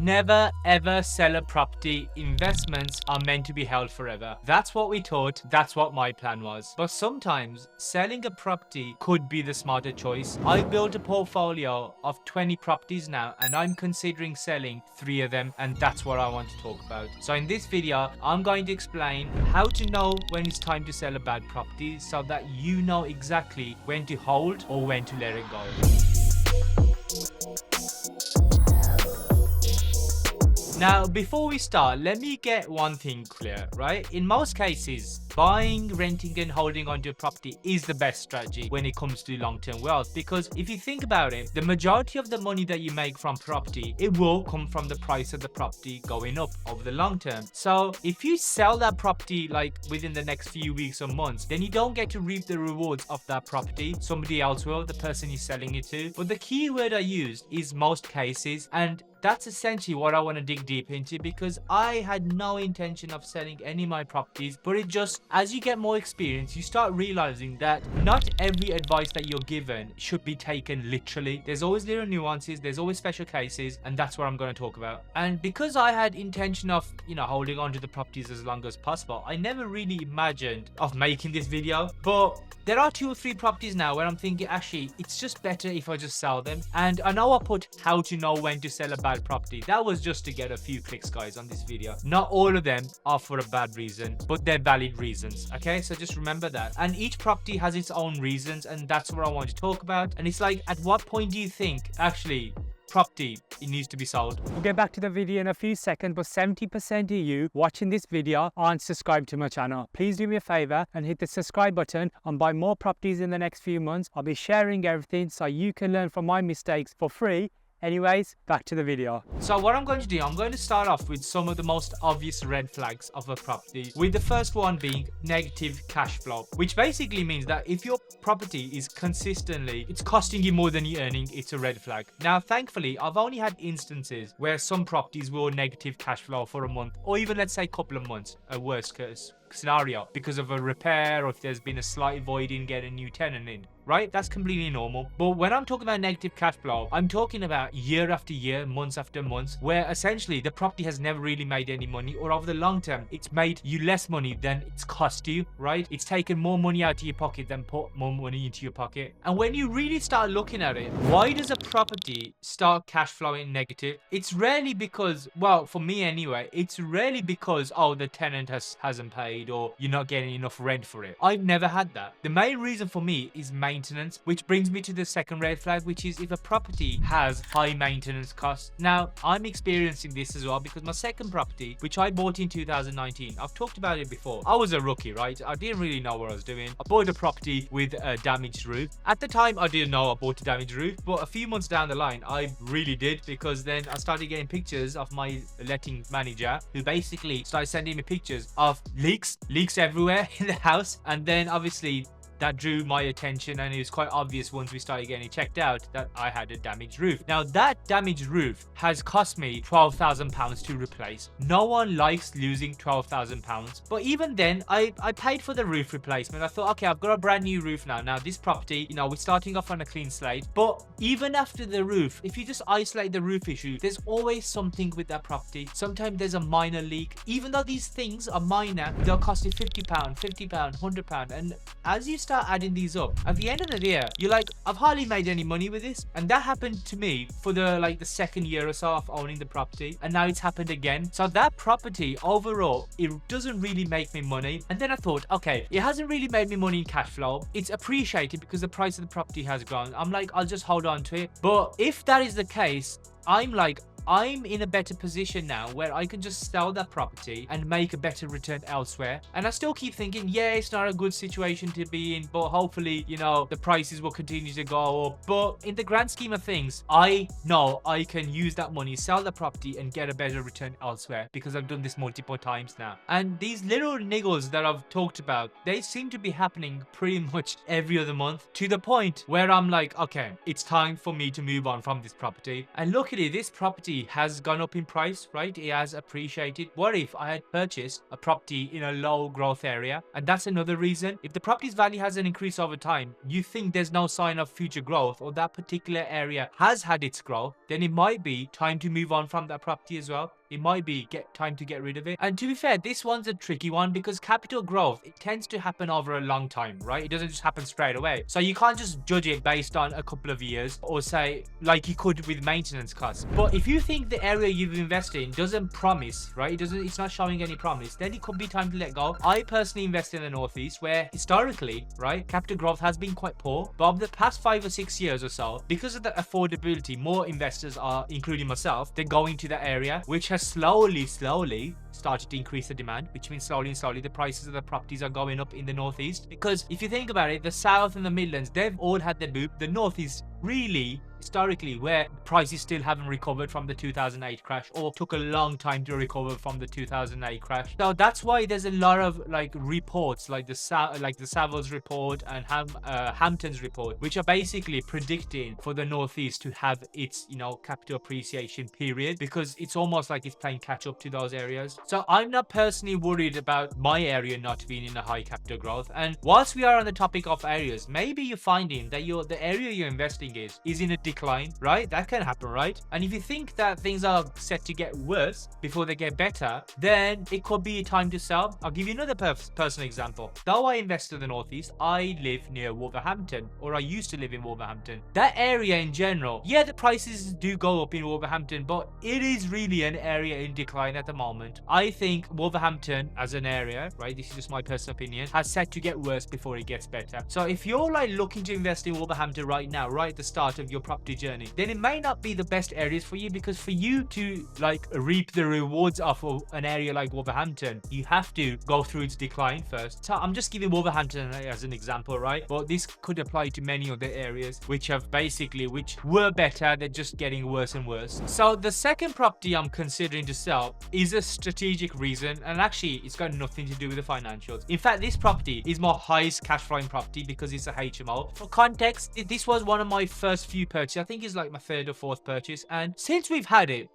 Never ever sell a property. Investments are meant to be held forever. That's what we taught. That's what my plan was. But sometimes selling a property could be the smarter choice. I've built a portfolio of 20 properties now, and I'm considering selling 3 of them, and that's what I want to talk about. So in this video, I'm going to explain how to know when it's time to sell a bad property so that you know exactly when to hold or when to let it go. Now, before we start, let me get one thing clear, right? In most cases, buying, renting, and holding onto a property is the best strategy when it comes to long-term wealth. Because if you think about it, the majority of the money that you make from property, it will come from the price of the property going up over the long term. So if you sell that property like within the next few weeks or months, then you don't get to reap the rewards of that property. Somebody else will, the person you're selling it to. But the key word I used is most cases, and that's essentially what I want to dig deep into, because I had no intention of selling any of my properties, but it just, as you get more experience, you start realizing that not every advice that you're given should be taken literally. There's always little nuances, there's always special cases, and that's what I'm going to talk about. And because I had intention of, holding on to the properties as long as possible, I never really imagined of making this video. But there are 2 or 3 properties now where I'm thinking, actually, it's just better if I just sell them. And I know I put how to know when to sell a bad property. That was just to get a few clicks, guys, on this video. Not all of them are for a bad reason, but they're valid reasons. Okay, so just remember that. And each property has its own reasons, and that's what I want to talk about. And it's like, at what point do you think actually property, it needs to be sold? We'll get back to the video in a few seconds, but 70% of you watching this video aren't subscribed to my channel. Please do me a favor and hit the subscribe button and buy more properties in the next few months. I'll be sharing everything so you can learn from my mistakes for free. Anyways, back to the video. So what I'm going to do, I'm going to start off with some of the most obvious red flags of a property, with the first one being negative cash flow, which basically means that if your property is consistently, it's costing you more than you're earning, it's a red flag. Now, thankfully, I've only had instances where some properties will negative cash flow for a month, or even let's say a couple of months, a worst case scenario, because of a repair or if there's been a slight void in getting a new tenant in, right? That's completely normal. But when I'm talking about negative cash flow, I'm talking about year after year, months after months, where essentially the property has never really made any money, or over the long term, it's made you less money than it's cost you, right? It's taken more money out of your pocket than put more money into your pocket. And when you really start looking at it, why does a property start cash flowing negative? It's rarely because, well, for me anyway, it's rarely because, oh, the tenant hasn't paid, or you're not getting enough rent for it. I've never had that. The main reason for me is maintenance, which brings me to the second red flag, which is if a property has high maintenance costs. Now, I'm experiencing this as well, because my second property, which I bought in 2019, I've talked about it before. I was a rookie, right? I didn't really know what I was doing. I bought a property with a damaged roof. At the time, I didn't know I bought a damaged roof, but a few months down the line, I really did, because then I started getting pictures of my letting manager, who basically started sending me pictures of leaks everywhere in the house. And then obviously that drew my attention, and it was quite obvious once we started getting checked out that I had a damaged roof. Now, that damaged roof has cost me £12,000 to replace. No one likes losing £12,000, but even then I paid for the roof replacement. I thought, okay, I've got a brand new roof now. Now this property, we're starting off on a clean slate. But even after the roof, if you just isolate the roof issue, there's always something with that property. Sometimes there's a minor leak. Even though these things are minor, they'll cost you £50, £50, £100, and as you start adding these up, at the end of the year, you're like, I've hardly made any money with this. And that happened to me for the second year or so of owning the property, and now it's happened again. So that property overall, it doesn't really make me money. And then I thought, okay, it hasn't really made me money in cash flow. It's appreciated because the price of the property has gone. I'm like, I'll just hold on to it. But if that is the case, I'm in a better position now where I can just sell that property and make a better return elsewhere. And I still keep thinking, yeah, it's not a good situation to be in, but hopefully, the prices will continue to go up. But in the grand scheme of things, I know I can use that money, sell the property, and get a better return elsewhere, because I've done this multiple times now. And these little niggles that I've talked about, they seem to be happening pretty much every other month, to the point where I'm like, okay, it's time for me to move on from this property. And look at it, this property property has gone up in price, right? It has appreciated. What if I had purchased a property in a low growth area? And that's another reason. If the property's value hasn't increased over time, you think there's no sign of future growth, or that particular area has had its growth, then it might be time to move on from that property as well. It might be time to get rid of it. And to be fair, this one's a tricky one because capital growth, it tends to happen over a long time, right? It doesn't just happen straight away. So you can't just judge it based on a couple of years or say like you could with maintenance costs. But if you think the area you've invested in doesn't promise, right? It's not showing any promise, then it could be time to let go. I personally invest in the Northeast where historically, right, capital growth has been quite poor. But over the past 5 or 6 years or so, because of the affordability, more investors are, including myself, they're going to that area, which has slowly started to increase the demand, which means slowly the prices of the properties are going up in the Northeast. Because if you think about it, the South and the Midlands, they've all had their boom. The Northeast really historically where prices still haven't recovered from the 2008 crash, or took a long time to recover from the 2008 crash. So that's why there's a lot of like reports like the Savills report and Hampton's report, which are basically predicting for the Northeast to have its, you know, capital appreciation period, because it's almost like it's playing catch up to those areas. So I'm not personally worried about my area not being in a high capital growth. And whilst we are on the topic of areas, maybe you're finding that the area you're investing is in a decline, right? That can happen, right? And if you think that things are set to get worse before they get better, then it could be time to sell. I'll give you another personal example. Though I invest in the Northeast, I live near Wolverhampton, or I used to live in Wolverhampton. That area in general, yeah, the prices do go up in Wolverhampton, but it is really an area in decline at the moment. I think Wolverhampton as an area, right, this is just my personal opinion, has set to get worse before it gets better. So if you're like looking to invest in Wolverhampton right now, right at the start of your property journey, then it may not be the best areas for you, because for you to like reap the rewards of an area like Wolverhampton, you have to go through its decline first. So I'm just giving Wolverhampton as an example, right? But this could apply to many other areas which were better, they're just getting worse and worse. So the second property I'm considering to sell is a strategic reason, and actually it's got nothing to do with the financials. In fact, this property is my highest cash flowing property because it's a HMO. For context, this was one of my first few purchases. I think it's like my third or fourth purchase, and since we've had it,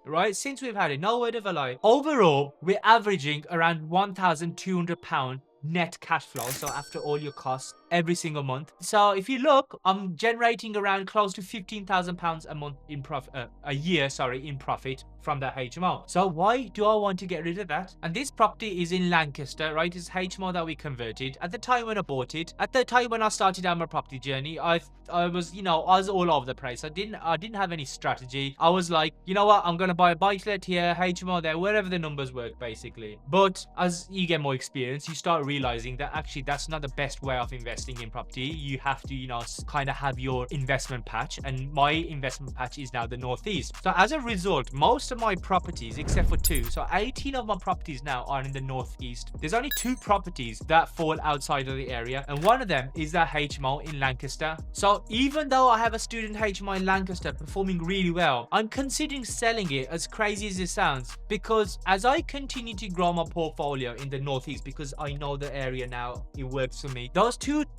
no word of a lie, overall we're averaging around £1,200 net cash flow, so after all your costs, every single month. So if you look, I'm generating around close to £15,000 a month in profit, a year, in profit from that HMO. So why do I want to get rid of that? And this property is in Lancaster, right? It's HMO that we converted. At the time when I bought it, at the time when I started on my property journey, I was all over the place. I didn't have any strategy. I was like, you know what, I'm gonna buy a buy-to-let here, HMO there, wherever the numbers work, basically. But as you get more experience, you start realizing that actually that's not the best way of investing in property. You have to, kind of have your investment patch, and my investment patch is now the Northeast. So as a result, most of my properties, except for 2, so 18 of my properties now are in the Northeast. There's only 2 properties that fall outside of the area, and one of them is that HMO in Lancaster. So even though I have a student HMO in Lancaster performing really well, I'm considering selling it, as crazy as it sounds, because as I continue to grow my portfolio in the Northeast, because I know the area now, it works for me, those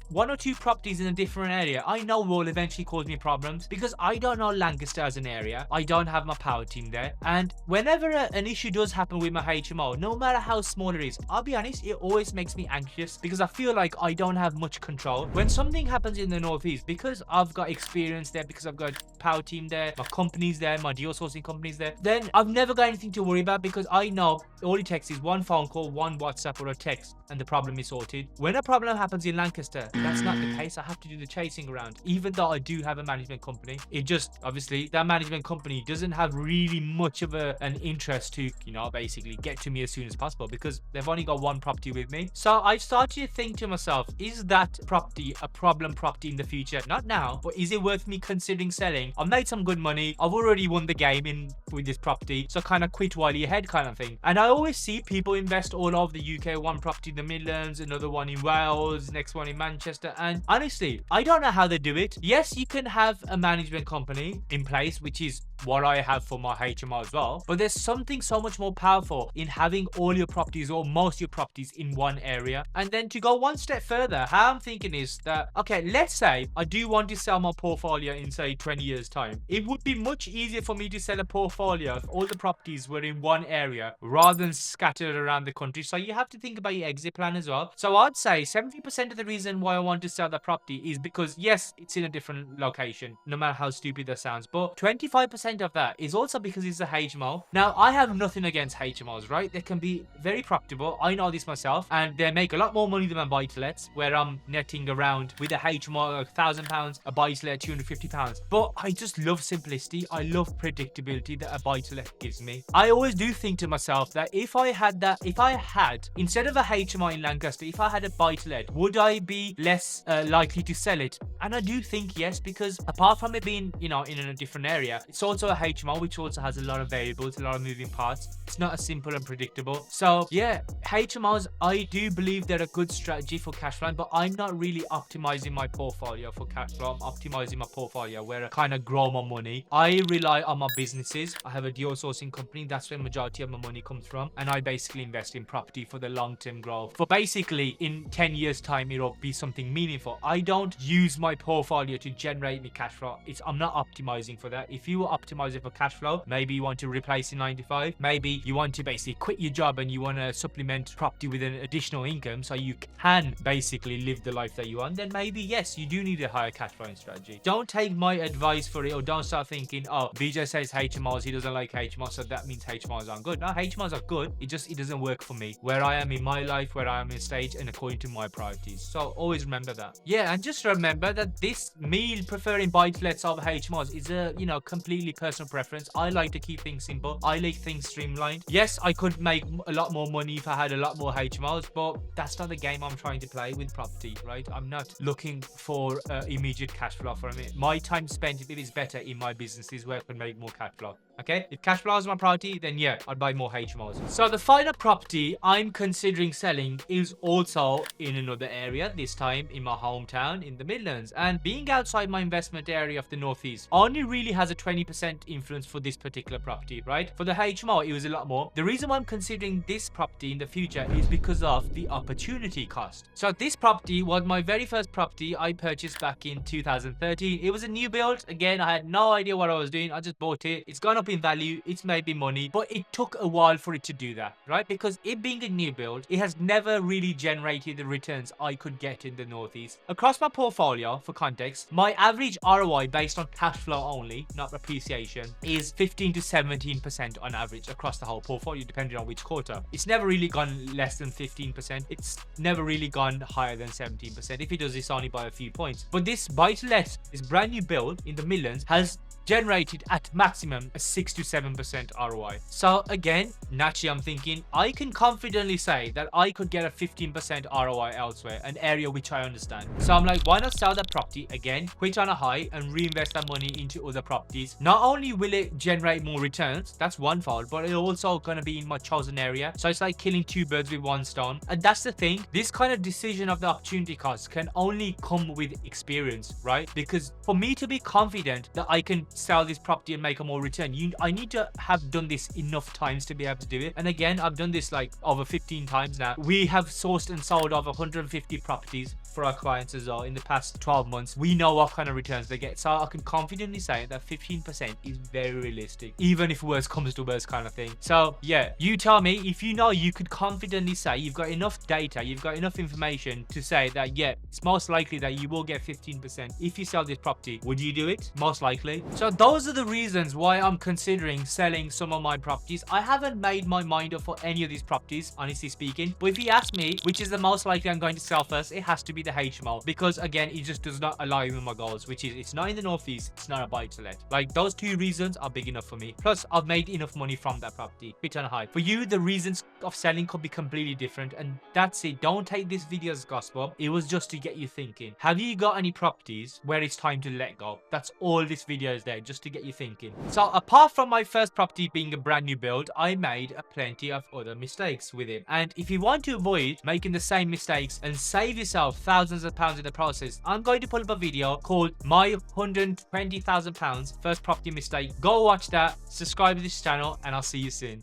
1 or 2 properties in a different area I know will eventually cause me problems, because I don't know Lancaster as an area. I don't have my power team there, and whenever an issue does happen with my HMO, no matter how small it is, I'll be honest, it always makes me anxious, because I feel like I don't have much control. When something happens in the Northeast, because I've got experience there, because I've got power team there, my company's there, my deal sourcing company's there, then I've never got anything to worry about, because I know all it takes is 1 phone call, 1 WhatsApp or a text, and the problem is sorted. When a problem happens in Lancaster, that's not the case. I have to do the chasing around, even though I do have a management company. It just, obviously, that management company doesn't have really much of an interest to, basically get to me as soon as possible, because they've only got 1 property with me. So I've started to think to myself, is that property a problem property in the future? Not now, but is it worth me considering selling? I've made some good money. I've already won the game with this property, so kind of quit while you're ahead kind of thing. And I always see people invest all over the UK, 1 property in the Midlands, another one in Wales, next one in Manchester. Manchester. And honestly, I don't know how they do it. Yes, you can have a management company in place, which is what I have for my HMO as well. But there's something so much more powerful in having all your properties or most of your properties in one area. And then to go one step further, how I'm thinking is that, okay, let's say I do want to sell my portfolio in say 20 years time. It would be much easier for me to sell a portfolio if all the properties were in one area rather than scattered around the country. So you have to think about your exit plan as well. So I'd say 70% of the reason why I want to sell that property is because yes, it's in a different location, no matter how stupid that sounds, but 25% of that is also because it's a HMO. Now, I have nothing against HMOs, right? They can be very profitable. I know this myself, and they make a lot more money than my buy-to-lets, where I'm netting around with a HMO £1,000, a buy-to-let £250. But I just love simplicity. I love predictability that a buy-to-let gives me. I always do think to myself that if I had instead of a HMO in Lancaster, if I had a buy-to-let, would I be less likely to sell it? And I do think yes, because apart from it being, in a different area, it's also a HMO, which also has a lot of variables, a lot of moving parts. It's not as simple and predictable. So yeah, HMOs, I do believe they're a good strategy for cash flow, but I'm not really optimizing my portfolio for cash flow. I'm optimizing my portfolio where I kind of grow my money. I rely on my businesses. I have a deal sourcing company. That's where the majority of my money comes from. And I basically invest in property for the long-term growth. For basically in 10 years time, it'll be something meaningful. I don't use my portfolio to generate me cash flow. I'm not optimizing for that. If you were optimizing for cash flow, maybe you want to replace your 9 to 5, maybe you want to basically quit your job and you want to supplement property with an additional income so you can basically live the life that you want, then maybe yes, you do need a higher cash flowing strategy. Don't take my advice for it, or don't start thinking, oh, BJ says HMOs, he doesn't like HMOs, so that means HMOs aren't good. No, HMOs are good. It doesn't work for me, where I am in my life, where I am in stage, and according to my priorities. So always remember that. Yeah, and just remember that this me preferring buy-to-lets over HMOs is a completely personal preference. I like to keep things simple. I like things streamlined. Yes, I could make a lot more money if I had a lot more HMOs, but that's not the game I'm trying to play with property, right? I'm not looking for immediate cash flow from it. My time spent, if it is better in my businesses where I can make more cash flow. Okay, if cash flow is my priority, then yeah, I'd buy more HMOs. So the final property I'm considering selling is also in another area, this time in my hometown in the Midlands. And being outside my investment area of the Northeast only really has a 20% influence for this particular property, right? For the HMO, it was a lot more. The reason why I'm considering this property in the future is because of the opportunity cost. So this property was my very first property I purchased back in 2013. It was a new build. Again, I had no idea what I was doing. I just bought it. It's gone up in value, it's made me money, but it took a while for it to do that, right? Because it being a new build, it has never really generated the returns I could get in the Northeast. Across my portfolio, for context, my average ROI based on cash flow only, not appreciation, is 15 to 17% on average across the whole portfolio, depending on which quarter. It's never really gone less than 15%. It's never really gone higher than 17%. If it does, it's only by a few points. But this buy-to-let, this brand new build in the Midlands, has generated at maximum a 6 to 7% ROI. So again, naturally I'm thinking I can confidently say that I could get a 15% ROI elsewhere, an area which I understand. So I'm like, why not sell that property again, quit on a high, and reinvest that money into other properties? Not only will it generate more returns, that's one fold, but it's also gonna be in my chosen area. So it's like killing two birds with one stone. And that's the thing, this kind of decision of the opportunity cost can only come with experience, right? Because for me to be confident that I can sell this property and make a more return, I need to have done this enough times to be able to do it. And again, I've done this like over 15 times now. We have sourced and sold over 150 properties for our clients as well in the past 12 months. We know what kind of returns they get, so I can confidently say that 15% is very realistic, even if worse comes to worse kind of thing. So yeah, you tell me, if you know you could confidently say you've got enough data, you've got enough information to say that yeah, it's most likely that you will get 15% if you sell this property, would you do it? Most likely. So those are the reasons why I'm considering selling some of my properties. I haven't made my mind up for any of these properties, honestly speaking, but if you ask me which is the most likely I'm going to sell first, it has to be the HMO, because again, it just does not align with my goals, which is it's not in the Northeast, it's not a buy-to-let. Like, those two reasons are big enough for me. Plus, I've made enough money from that property, bit on a high. For you, the reasons of selling could be completely different, and that's it. Don't take this video as gospel. It was just to get you thinking. Have you got any properties where it's time to let go? That's all this video is there, just to get you thinking. So apart from my first property being a brand new build, I made plenty of other mistakes with it. And if you want to avoid making the same mistakes and save yourself thousands of pounds in the process. I'm going to pull up a video called My £120,000 First Property Mistake. Go watch that, subscribe to this channel, and I'll see you soon.